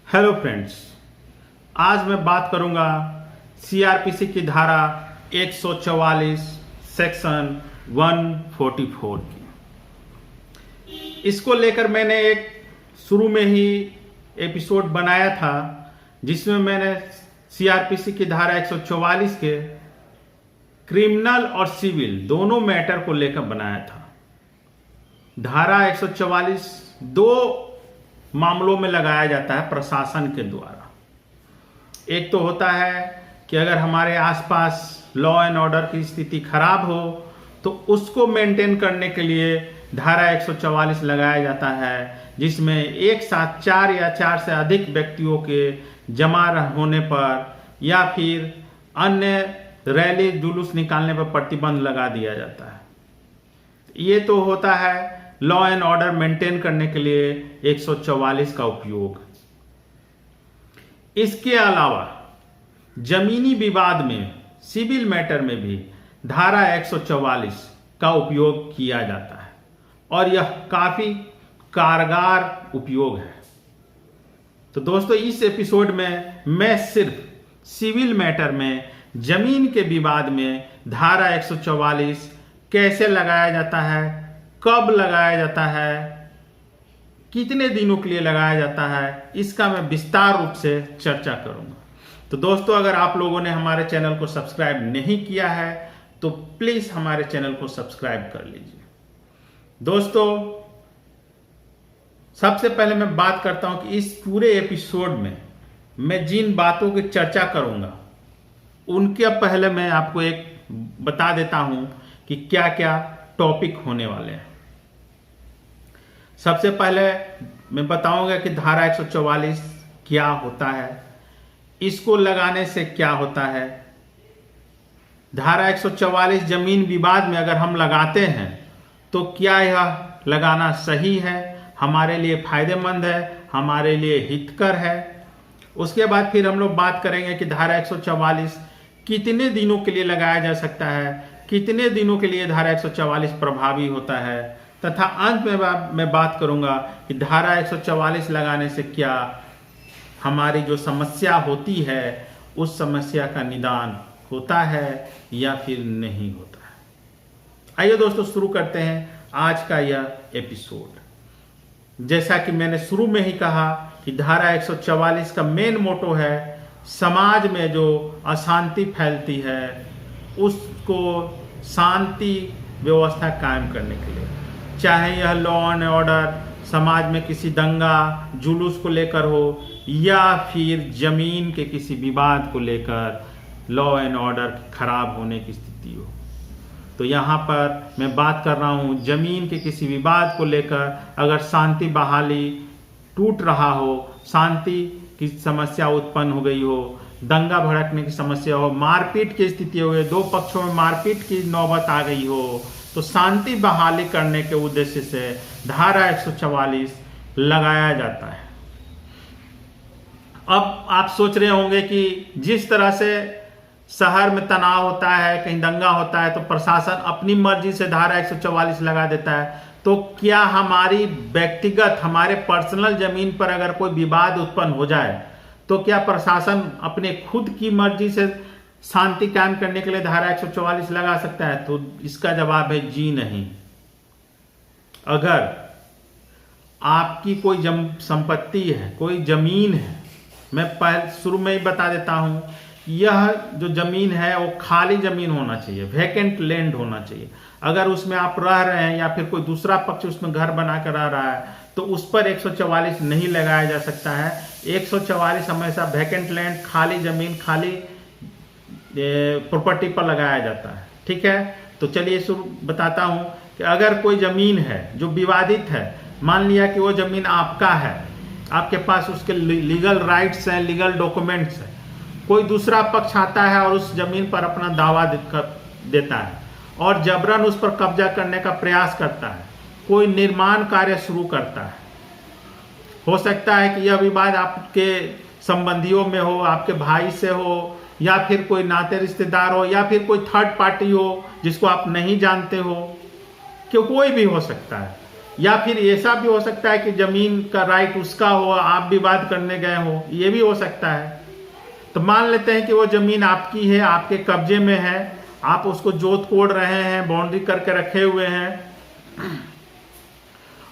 Hello friends, आज मैं बात करूंगा सीआरपीसी की धारा 144 सेक्शन 144 की। इसको लेकर मैंने एक शुरू में ही एपिसोड बनाया था जिसमें मैंने सीआरपीसी की धारा 144 के क्रिमिनल और सिविल दोनों मैटर को लेकर बनाया था। धारा 144 दो मामलों में लगाया जाता है प्रशासन के द्वारा। एक तो होता है कि अगर हमारे आसपास लॉ एंड ऑर्डर की स्थिति खराब हो तो उसको मेंटेन करने के लिए धारा 144 लगाया जाता है, जिसमें एक साथ 4 या 4 से अधिक व्यक्तियों के जमा होने पर या फिर अन्य रैली जुलूस निकालने पर प्रतिबंध लगा दिया जाता है। ये तो होता है लॉ एंड ऑर्डर मेंटेन करने के लिए 144 का उपयोग। इसके अलावा जमीनी विवाद में, सिविल मैटर में भी धारा 144 का उपयोग किया जाता है और यह काफी कारगर उपयोग है। तो दोस्तों, इस एपिसोड में मैं सिर्फ सिविल मैटर में, जमीन के विवाद में धारा 144 कैसे लगाया जाता है, कब लगाया जाता है, कितने दिनों के लिए लगाया जाता है, इसका मैं विस्तार रूप से चर्चा करूंगा। तो दोस्तों, अगर आप लोगों ने हमारे चैनल को सब्सक्राइब नहीं किया है तो प्लीज हमारे चैनल को सब्सक्राइब कर लीजिए। दोस्तों, सबसे पहले मैं बात करता हूं कि इस पूरे एपिसोड में मैं जिन बातों की चर्चा करूंगा उनके पहले मैं आपको एक बता देता हूं कि क्या क्या टॉपिक होने वाले हैं। सबसे पहले मैं बताऊंगा कि धारा 144 क्या होता है, इसको लगाने से क्या होता है। धारा 144 जमीन विवाद में अगर हम लगाते हैं तो क्या यह लगाना सही है, हमारे लिए फायदेमंद है, हमारे लिए हितकर है। उसके बाद फिर हम लोग बात करेंगे कि धारा 144 कितने दिनों के लिए लगाया जा सकता है, कितने दिनों के लिए धारा 144 प्रभावी होता है, तथा अंत में मैं बात करूंगा कि धारा 144 लगाने से क्या हमारी जो समस्या होती है उस समस्या का निदान होता है या फिर नहीं होता है। आइए दोस्तों, शुरू करते हैं आज का यह एपिसोड। जैसा कि मैंने शुरू में ही कहा कि धारा 144 का मेन मोटो है समाज में जो अशांति फैलती है उसको शांति व्यवस्था कायम करने के लिए, चाहे यह लॉ एंड ऑर्डर समाज में किसी दंगा जुलूस को लेकर हो या फिर जमीन के किसी विवाद को लेकर लॉ एंड ऑर्डर खराब होने की स्थिति हो। तो यहाँ पर मैं बात कर रहा हूँ जमीन के किसी विवाद को लेकर अगर शांति बहाली टूट रहा हो, शांति की समस्या उत्पन्न हो गई हो, दंगा भड़कने की समस्या हो, मारपीट की स्थिति हो गई, दो पक्षों में मारपीट की नौबत आ गई हो, तो शांति बहाली करने के उद्देश्य से धारा 144 लगाया जाता है। अब आप सोच रहे होंगे कि जिस तरह से शहर में तनाव होता है, कहीं दंगा होता है तो प्रशासन अपनी मर्जी से धारा 144 लगा देता है, तो क्या हमारी व्यक्तिगत, हमारे पर्सनल जमीन पर अगर कोई विवाद उत्पन्न हो जाए तो क्या प्रशासन अपने खुद की मर्जी से शांति कायम करने के लिए धारा 144 लगा सकता है? तो इसका जवाब है जी नहीं। अगर आपकी कोई संपत्ति है, कोई जमीन है, मैं पहले शुरू में ही बता देता हूं, यह जो जमीन है वो खाली जमीन होना चाहिए, वैकेंट लैंड होना चाहिए। अगर उसमें आप रह रहे हैं या फिर कोई दूसरा पक्ष उसमें घर बनाकर रह रहा है तो उस पर 144 नहीं लगाया जा सकता है। 144 हमेशा वैकेंट लैंड, खाली जमीन, खाली प्रॉपर्टी पर लगाया जाता है। ठीक है, तो चलिए शुरू बताता हूं कि अगर कोई जमीन है जो विवादित है, मान लिया कि वो जमीन आपका है, आपके पास उसके लीगल राइट्स हैं, लीगल डॉक्यूमेंट्स हैं, कोई दूसरा पक्ष आता है और उस जमीन पर अपना दावा देता है और जबरन उस पर कब्जा करने का प्रयास करता है, कोई निर्माण कार्य शुरू करता है। हो सकता है कि यह विवाद आपके संबंधियों में हो, आपके भाई से हो, या फिर कोई नाते रिश्तेदार हो, या फिर कोई थर्ड पार्टी हो जिसको आप नहीं जानते हो, कि कोई भी हो सकता है। या फिर ऐसा भी हो सकता है कि जमीन का राइट उसका हो, आप विवाद करने गए हो, ये भी हो सकता है। तो मान लेते हैं कि वो जमीन आपकी है, आपके कब्जे में है, आप उसको जोत कोड़ रहे हैं, बाउंड्री करके रखे हुए हैं,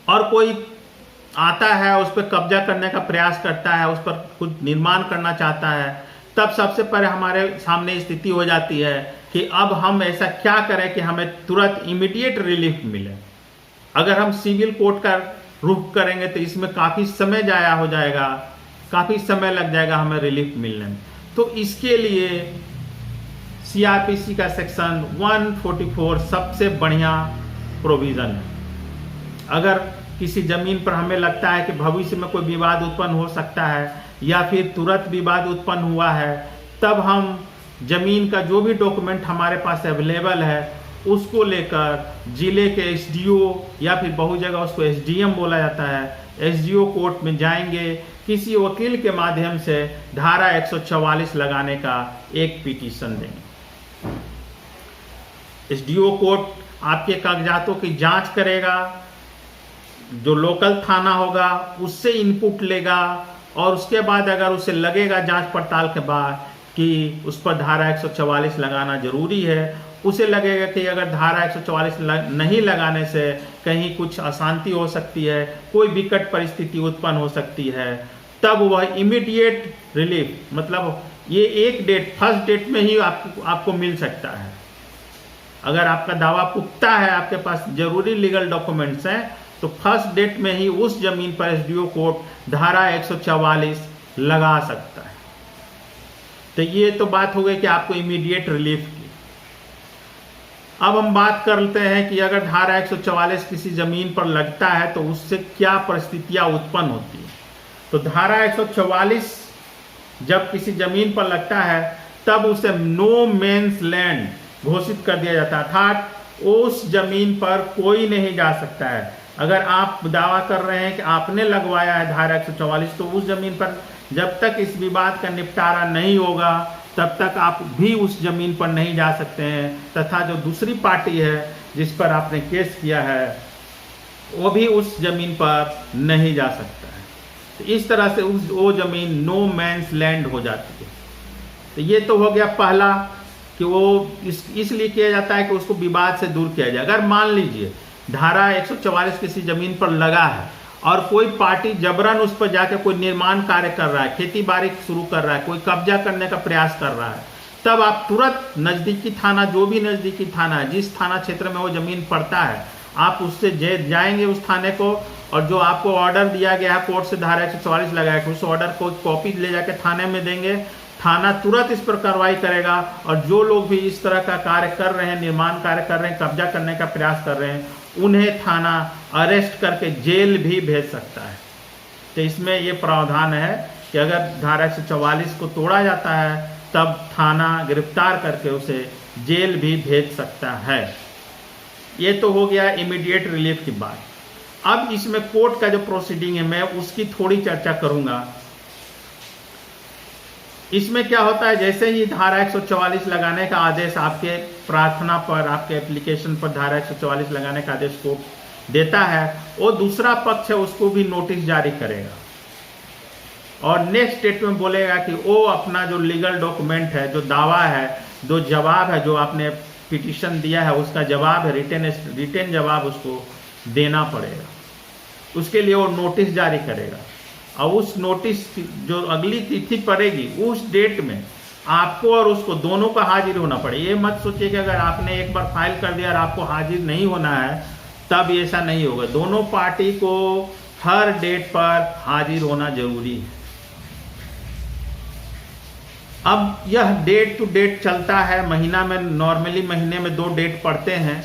और कोई आता है उस पर कब्जा करने का प्रयास करता है, उस पर कुछ निर्माण करना चाहता है, तब सबसे पहले हमारे सामने स्थिति हो जाती है कि अब हम ऐसा क्या करें कि हमें तुरंत इमीडिएट रिलीफ मिले। अगर हम सिविल कोर्ट का रुख करेंगे तो इसमें काफ़ी समय जाया हो जाएगा, काफ़ी समय लग जाएगा हमें रिलीफ मिलने में। तो इसके लिए सीआरपीसी का सेक्शन 144 सबसे बढ़िया प्रोविज़न है। अगर किसी ज़मीन पर हमें लगता है कि भविष्य में कोई विवाद उत्पन्न हो सकता है या फिर तुरंत विवाद उत्पन्न हुआ है, तब हम ज़मीन का जो भी डॉक्यूमेंट हमारे पास अवेलेबल है उसको लेकर जिले के एसडीओ या फिर बहु जगह उसको एसडीएम बोला जाता है, एसडीओ कोर्ट में जाएंगे, किसी वकील के माध्यम से धारा 144 लगाने का एक पिटीशन देंगे। एसडीओ कोर्ट आपके कागजातों की जांच करेगा, जो लोकल थाना होगा उससे इनपुट लेगा, और उसके बाद अगर उसे लगेगा जांच पड़ताल के बाद कि उस पर धारा 144 लगाना जरूरी है, उसे लगेगा कि अगर धारा 144 नहीं लगाने से कहीं कुछ अशांति हो सकती है, कोई विकट परिस्थिति उत्पन्न हो सकती है, तब वह इमीडिएट रिलीफ, मतलब ये एक डेट, फर्स्ट डेट में ही आपको मिल सकता है। अगर आपका दावा पुख्ता है, आपके पास जरूरी लीगल डॉक्यूमेंट्स हैं, तो फर्स्ट डेट में ही उस जमीन पर एसडीओ कोर्ट धारा 144 लगा सकता है। तो ये तो बात हो गई कि आपको इमीडिएट रिलीफ की। अब हम बात करते हैं कि अगर धारा 144 किसी जमीन पर लगता है तो उससे क्या परिस्थितियां उत्पन्न होती है। तो धारा 144 जब किसी जमीन पर लगता है तब उसे नो मेंस लैंड घोषित कर दिया जाता है, अर्थात उस जमीन पर कोई नहीं जा सकता है। अगर आप दावा कर रहे हैं कि आपने लगवाया है धारा 144, तो उस जमीन पर जब तक इस विवाद का निपटारा नहीं होगा तब तक आप भी उस जमीन पर नहीं जा सकते हैं, तथा जो दूसरी पार्टी है जिस पर आपने केस किया है वो भी उस जमीन पर नहीं जा सकता है। तो इस तरह से वो जमीन नो मैंस लैंड हो जाती है। तो ये तो हो गया पहला कि वो इसलिए किया जाता है कि उसको विवाद से दूर किया जाए। अगर मान लीजिए धारा 144 किसी जमीन पर लगा है और कोई पार्टी जबरन उस पर जाकर कोई निर्माण कार्य कर रहा है, खेती बाड़ी शुरू कर रहा है, कोई कब्जा करने का प्रयास कर रहा है, तब आप तुरंत नज़दीकी थाना, जो भी नज़दीकी थाना है, जिस थाना क्षेत्र में वो जमीन पड़ता है, आप उससे जाएंगे उस थाने को, और जो आपको ऑर्डर दिया गया है कोर्ट से धारा 144 लगाया कि उस ऑर्डर को कॉपी ले जाके थाने में देंगे। थाना तुरंत इस पर कार्रवाई करेगा, और जो लोग भी इस तरह का कार्य कर रहे हैं, निर्माण कार्य कर रहे हैं, कब्जा करने का प्रयास कर रहे हैं, उन्हें थाना अरेस्ट करके जेल भी भेज सकता है। तो इसमें ये प्रावधान है कि अगर धारा 144 को तोड़ा जाता है तब थाना गिरफ्तार करके उसे जेल भी भेज सकता है। ये तो हो गया इमीडिएट रिलीफ की बात। अब इसमें कोर्ट का जो प्रोसीडिंग है मैं उसकी थोड़ी चर्चा करूंगा। इसमें क्या होता है, जैसे ही धारा 144 लगाने का आदेश आपके प्रार्थना पर, आपके एप्लीकेशन पर धारा 144 लगाने का आदेश कोर्ट देता है, वो दूसरा पक्ष है उसको भी नोटिस जारी करेगा और नेक्स्ट डेट में बोलेगा कि वो अपना जो लीगल डॉक्यूमेंट है, जो दावा है, जो जवाब है, जो आपने पिटीशन दिया है उसका जवाब है, रिटेन जवाब उसको देना पड़ेगा। उसके लिए वो नोटिस जारी करेगा, और उस नोटिस जो अगली तिथि पड़ेगी उस डेट में आपको और उसको दोनों का हाजिर होना पड़े। ये मत सोचिए कि अगर आपने एक बार फाइल कर दिया और आपको हाजिर नहीं होना है तब ऐसा नहीं होगा। दोनों पार्टी को हर डेट पर हाजिर होना जरूरी है। अब यह डेट टू डेट चलता है, महीना में नॉर्मली महीने में 2 डेट पड़ते हैं।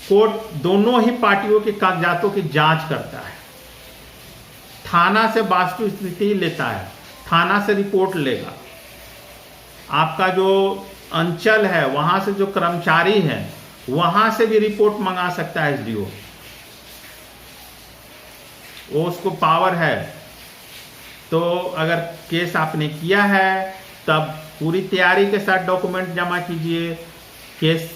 कोर्ट दोनों ही पार्टियों के कागजातों की जांच करता है, थाना से वास्तु स्थिति लेता है, थाना से रिपोर्ट लेगा, आपका जो अंचल है वहां से जो कर्मचारी है वहां से भी रिपोर्ट मंगा सकता है एसडीओ, वो उसको पावर है। तो अगर केस आपने किया है तब पूरी तैयारी के साथ डॉक्यूमेंट जमा कीजिए। केस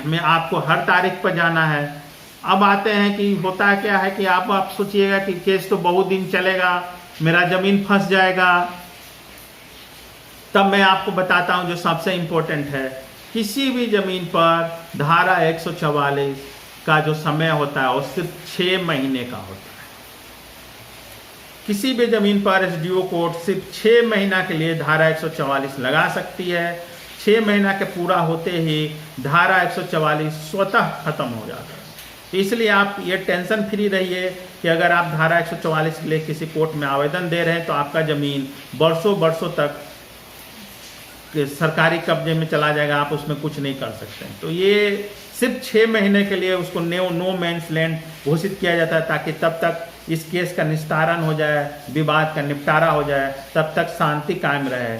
में आपको हर तारीख पर जाना है, अब आते हैं कि होता क्या है कि आप सोचिएगा कि केस तो बहुत दिन चलेगा, मेरा जमीन फंस जाएगा। तब मैं आपको बताता हूं जो सबसे इंपॉर्टेंट है, किसी भी जमीन पर धारा 144 का जो समय होता है वो सिर्फ 6 महीने का होता है। किसी भी जमीन पर एसडीओ कोर्ट सिर्फ 6 महीना के लिए धारा 144 लगा सकती है। 6 महीना के पूरा होते ही धारा 144 स्वतः खत्म हो जाता है। तो इसलिए आप ये टेंशन फ्री रहिए कि अगर आप धारा 144 के लिए किसी कोर्ट में आवेदन दे रहे हैं तो आपका ज़मीन वर्षों तक सरकारी कब्जे में चला जाएगा, आप उसमें कुछ नहीं कर सकते हैं। तो ये सिर्फ 6 महीने के लिए उसको नो मैंस लैंड घोषित किया जाता है, ताकि तब तक इस केस का निस्तारण हो जाए, विवाद का निपटारा हो जाए, तब तक शांति कायम रहे।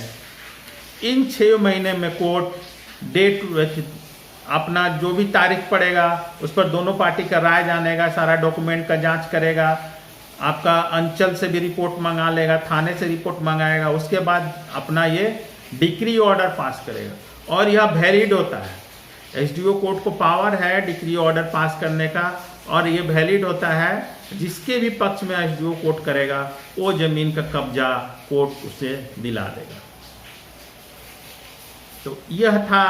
इन 6 महीने में कोर्ट डेट अपना जो भी तारीख पड़ेगा उस पर दोनों पार्टी का राय जानेगा, सारा डॉक्यूमेंट का जांच करेगा, आपका अंचल से भी रिपोर्ट मंगा लेगा, थाने से रिपोर्ट मंगाएगा, उसके बाद अपना ये डिक्री ऑर्डर पास करेगा और यह वैलिड होता है। एसडीओ कोर्ट को पावर है डिक्री ऑर्डर पास करने का और ये वैलिड होता है। जिसके भी पक्ष में एसडीओ कोर्ट करेगा वो जमीन का कब्जा कोर्ट उसे दिला देगा। तो यह था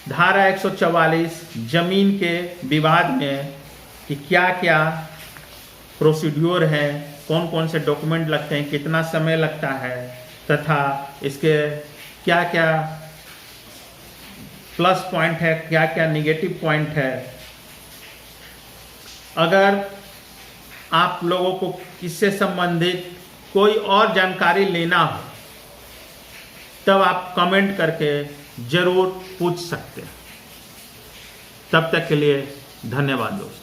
धारा 144 जमीन के विवाद में कि क्या क्या प्रोसीड्योर है, कौन कौन से डॉक्यूमेंट लगते हैं, कितना समय लगता है, तथा इसके क्या क्या प्लस पॉइंट है, क्या क्या निगेटिव पॉइंट है। अगर आप लोगों को इससे संबंधित कोई और जानकारी लेना हो तब आप कमेंट करके जरूर पूछ सकते हैं। तब तक के लिए धन्यवाद दोस्तों।